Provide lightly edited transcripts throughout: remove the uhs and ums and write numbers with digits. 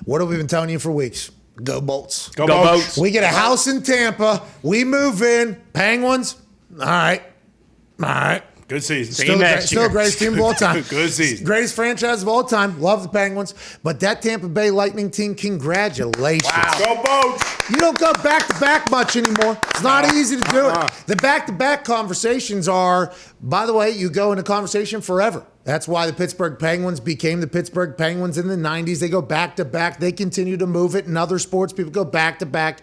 What have we been telling you for weeks? Go Bolts. Go Bolts. We get a house in Tampa. We move in. Penguins. All right. Good season. Still the greatest team of all time. Good season. Greatest franchise of all time. Love the Penguins. But that Tampa Bay Lightning team, congratulations. Wow. Go Bolts. You don't go back-to-back much anymore. It's not easy to do it. The back-to-back conversations are, by the way, you go into conversation forever. That's why the Pittsburgh Penguins became the Pittsburgh Penguins in the 90s. They go back-to-back. They continue to move it. In other sports, people go back-to-back.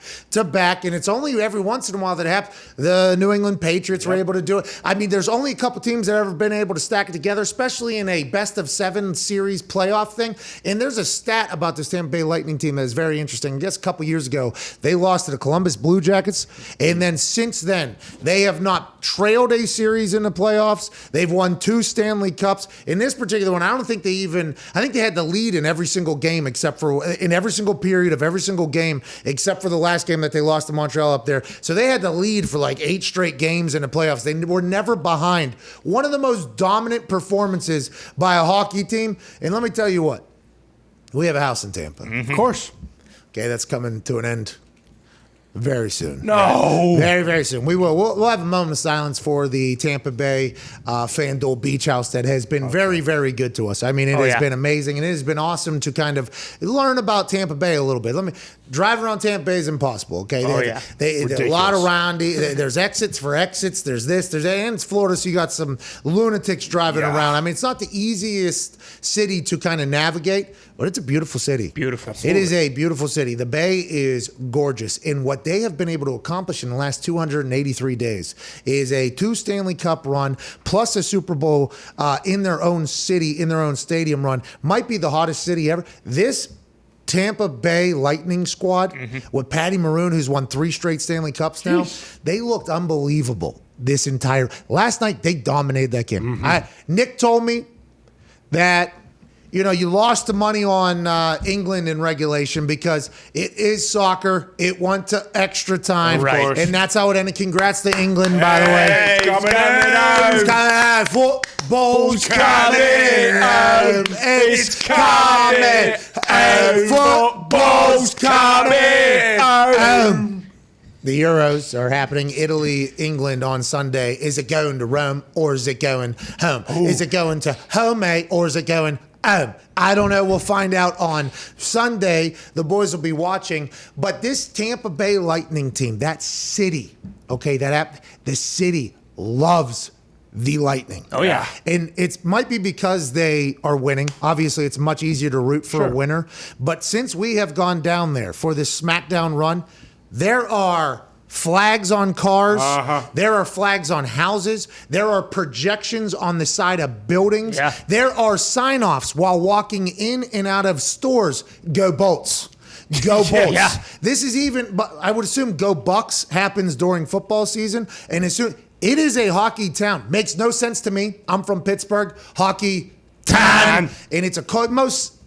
And it's only every once in a while that happens. The New England Patriots were able to do it. I mean, there's only a couple teams that have ever been able to stack it together, especially in a best-of-7 series playoff thing. And there's a stat about this Tampa Bay Lightning team that is very interesting. I guess a couple years ago, they lost to the Columbus Blue Jackets. And then since then, they have not trailed a series in the playoffs. They've won 2 Stanley Cups. In this particular one, I don't think I think they had the lead in every single game in every single period of every single game, except for the last game that they lost to Montreal up there. So they had the lead for like 8 straight games in the playoffs. They were never behind. One of the most dominant performances by a hockey team. And let me tell you what, we have a house in Tampa. Mm-hmm. Of course. Okay, that's coming to an end very soon. No. Very, very soon. We'll have a moment of silence for the Tampa Bay FanDuel Beach House that has been very, very good to us. I mean, it has been amazing, and it has been awesome to kind of learn about Tampa Bay a little bit. Drive around Tampa Bay is impossible, okay? There's a lot around. There's exits for exits. There's this, there's that, and it's Florida, so you got some lunatics driving around. I mean, it's not the easiest city to kind of navigate, but it's a beautiful city. Beautiful. It is a beautiful city. The Bay is gorgeous. And what they have been able to accomplish in the last 283 days is a 2 Stanley Cup run plus a Super Bowl in their own city, in their own stadium run. Might be the hottest city ever. This Tampa Bay Lightning squad with Patty Maroon, who's won 3 straight Stanley Cups now, they looked unbelievable last night. They dominated that game. Nick told me that you lost the money on England in regulation because it is soccer. It went to extra time. Right. And that's how it ended. Congrats to England, by the way. Football's coming. It's coming. Football's coming. The Euros are happening. Italy, England on Sunday. Is it going to Rome or is it going home? Ooh. Is it going to home, or is it going I don't know. We'll find out on Sunday. The boys will be watching. But this Tampa Bay Lightning team, that city, the city loves the Lightning. Oh, yeah. And it might be because they are winning. Obviously, it's much easier to root for a winner. But since we have gone down there for this SmackDown run, there are flags on cars. There are flags on houses. There are projections on the side of buildings. Yeah. There are sign-offs while walking in and out of stores. Go Bolts. Go Bolts. Yeah. This is but I would assume Go Bucks happens during football season. And as soon, it is a hockey town. Makes no sense to me. I'm from Pittsburgh. Hockey town. And it's most,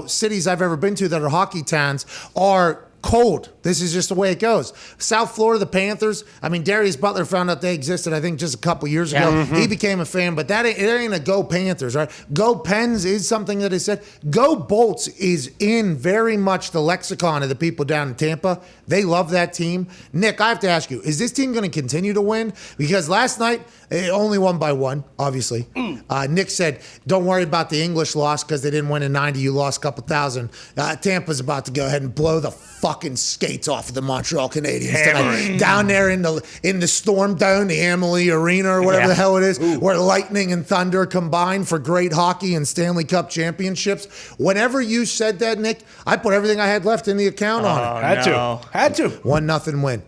cities I've ever been to that are hockey towns are cold. This is just the way it goes. South Florida, the Panthers. I mean, Darius Butler found out they existed, I think, just a couple years ago. He became a fan, but it ain't a Go Panthers, right? Go Pens is something that is said. Go Bolts is in very much the lexicon of the people down in Tampa. They love that team. Nick, I have to ask you, is this team going to continue to win? Because last night, it only won by 1, obviously. Nick said, don't worry about the English loss because they didn't win in 90. You lost a couple thousand. Tampa's about to go ahead and blow the fucking skates off of the Montreal Canadiens tonight. Down there in the Storm Dome, the Amalie Arena or whatever the hell it is, where Lightning and Thunder combine for great hockey and Stanley Cup championships. Whenever you said that, Nick, I put everything I had left in the account on it. Had to. 1-0 win.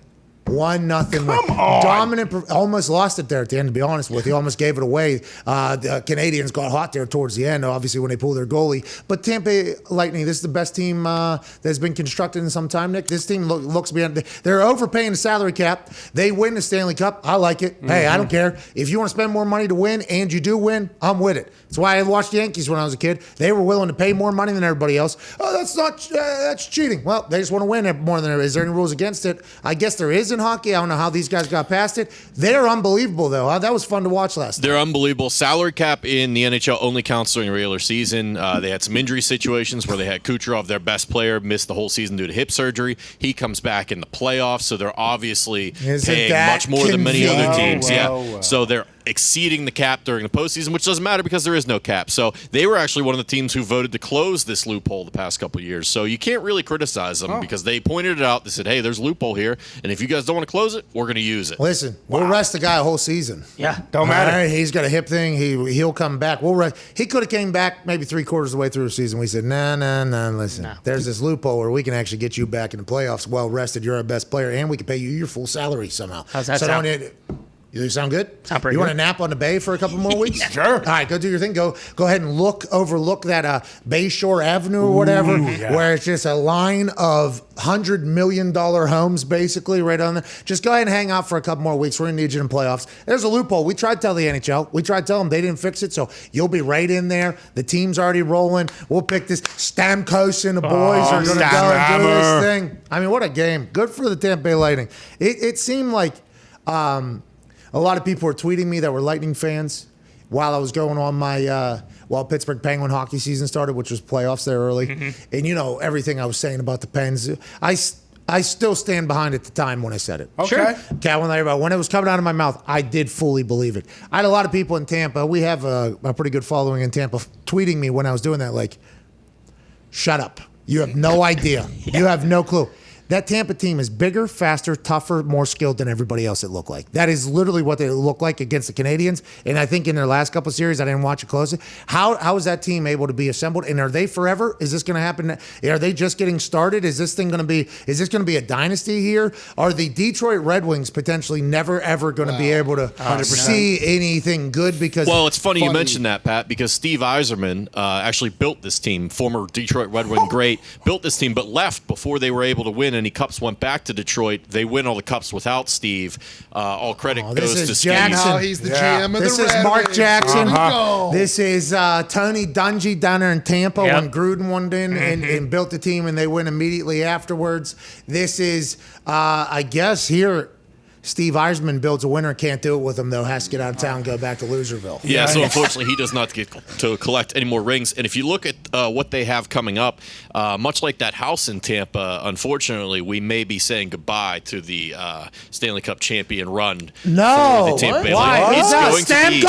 1-0 win. Come on. Dominant. Almost lost it there at the end, to be honest with you. Almost gave it away. The Canadians got hot there towards the end, obviously, when they pulled their goalie. But Tampa Bay Lightning, this is the best team that's been constructed in some time, Nick. This team looks beyond. They're overpaying the salary cap. They win the Stanley Cup. I like it. Hey, I don't care. If you want to spend more money to win, and you do win, I'm with it. That's why I watched the Yankees when I was a kid. They were willing to pay more money than everybody else. Oh, that's cheating. Well, they just want to win more than everybody. Is there any rules against it? I guess there is in hockey. I don't know how these guys got past it. They're unbelievable, though. That was fun to watch last night. They're unbelievable. Salary cap in the NHL only counts during the regular season. They had some injury situations where they had Kucherov, their best player, missed the whole season due to hip surgery. He comes back in the playoffs, so they're obviously paying much more than many other teams. So they're exceeding the cap during the postseason, which doesn't matter because there is no cap. So they were actually one of the teams who voted to close this loophole the past couple of years. So you can't really criticize them because they pointed it out. They said, hey, there's a loophole here, and if you guys don't want to close it, we're going to use it. Listen, we'll rest the guy a whole season. Yeah, don't matter. All right, he's got a hip thing. He'll come back. We'll rest. He could have came back maybe 3/4 of the way through the season. We said, nah, listen. There's this loophole where we can actually get you back in the playoffs well rested. You're our best player, and we can pay you your full salary somehow. How's that sound? You sound good? Sound pretty you want good. to nap on the bay for a couple more weeks? Sure. All right, go do your thing. Go ahead and overlook that Bayshore Avenue or whatever, where it's just a line of $100 million homes basically right on there. Just go ahead and hang out for a couple more weeks. We're going to need you in playoffs. There's a loophole. We tried to tell the NHL. We tried to tell them. They didn't fix it, so you'll be right in there. The team's already rolling. We'll pick this. Stamkos and the boys are going to go and do this thing. I mean, what a game. Good for the Tampa Bay Lightning. It seemed like a lot of people were tweeting me that were Lightning fans while I was going on my while Pittsburgh Penguin hockey season started, which was playoffs there early. And you know everything I was saying about the Pens. I still stand behind it at the time when I said it. Okay. When it was coming out of my mouth, I did fully believe it. I had a lot of people in Tampa. We have a pretty good following in Tampa tweeting me when I was doing that, like, shut up. You have no idea. You have no clue. That Tampa team is bigger, faster, tougher, more skilled than everybody else it looked like. That is literally what they look like against the Canadians. And I think in their last couple of series, I didn't watch it closely. How is that team able to be assembled? And are they forever? Is this going to happen? Are they just getting started? Is this going to be a dynasty here? Are the Detroit Red Wings potentially never, ever going to be able to see anything good? Because it's funny you mentioned that, Pat, because Steve Yzerman actually built this team, former Detroit Red Wing great, built this team, but left before they were able to win any cups, went back to Detroit. They win all the cups without Steve. All credit goes to Jackson. Steve. Now he's the GM of the Red This is Mark Wings. Jackson. Go. This is Tony Dungy down there in Tampa when Gruden won in and built the team, and they win immediately afterwards. This is, I guess, here Steve Yzerman builds a winner, can't do it with him, though, has to get out of town and go back to Loserville. Yeah, so unfortunately he does not get to collect any more rings. And if you look at what they have coming up, much like that house in Tampa, unfortunately, we may be saying goodbye to the Stanley Cup champion run. No. For the Tampa Bay Why? Lightning.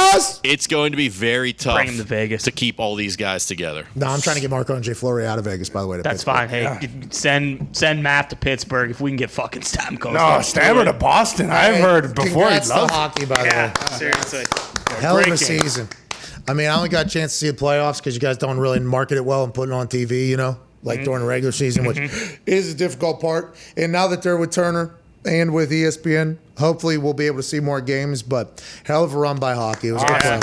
It's going to be very tough Bring him to Vegas. to keep all these guys together. No, I'm trying to get Marc-Andre Fleury out of Vegas, by the way. That's Pittsburgh. fine. Hey, send Matt to Pittsburgh if we can get fucking Stamkos. No, Stammer to Boston. I've heard before he Congrats to loves hockey, by the way. Seriously. Hell of a Great game. season. I mean, I only got a chance to see the playoffs because you guys don't really market it well and put it on TV, like during the regular season, which is a difficult part. And now that they're with Turner and with ESPN, hopefully we'll be able to see more games. But hell of a run by hockey. It was a good play.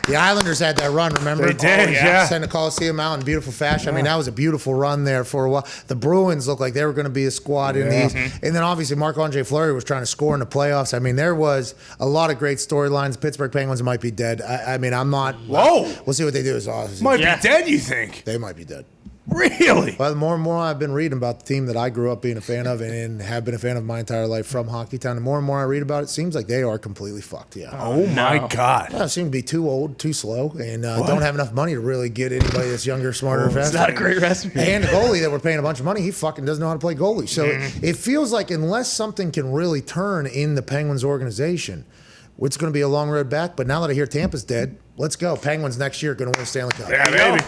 The Islanders had that run, remember? They did, Sent the Coliseum out in beautiful fashion. I mean, that was a beautiful run there for a while. The Bruins looked like they were going to be a squad in the East. And then obviously Marc-Andre Fleury was trying to score in the playoffs. I mean, there was a lot of great storylines. Pittsburgh Penguins might be dead. I mean, I'm not. Whoa. We'll see what they do this offseason. Might be dead, you think? They might be dead. Really? But the more and more I've been reading about the team that I grew up being a fan of and have been a fan of my entire life from Hockeytown, the more and more I read about it, it seems like they are completely fucked. Yeah. Oh, my God. They seem to be too old, too slow, and don't have enough money to really get anybody that's younger, smarter, faster. It's not a great recipe. And the goalie that we're paying a bunch of money, he fucking doesn't know how to play goalie. So it feels like unless something can really turn in the Penguins organization, it's going to be a long road back. But now that I hear Tampa's dead, let's go. Penguins next year are going to win a Stanley Cup. Yeah, baby.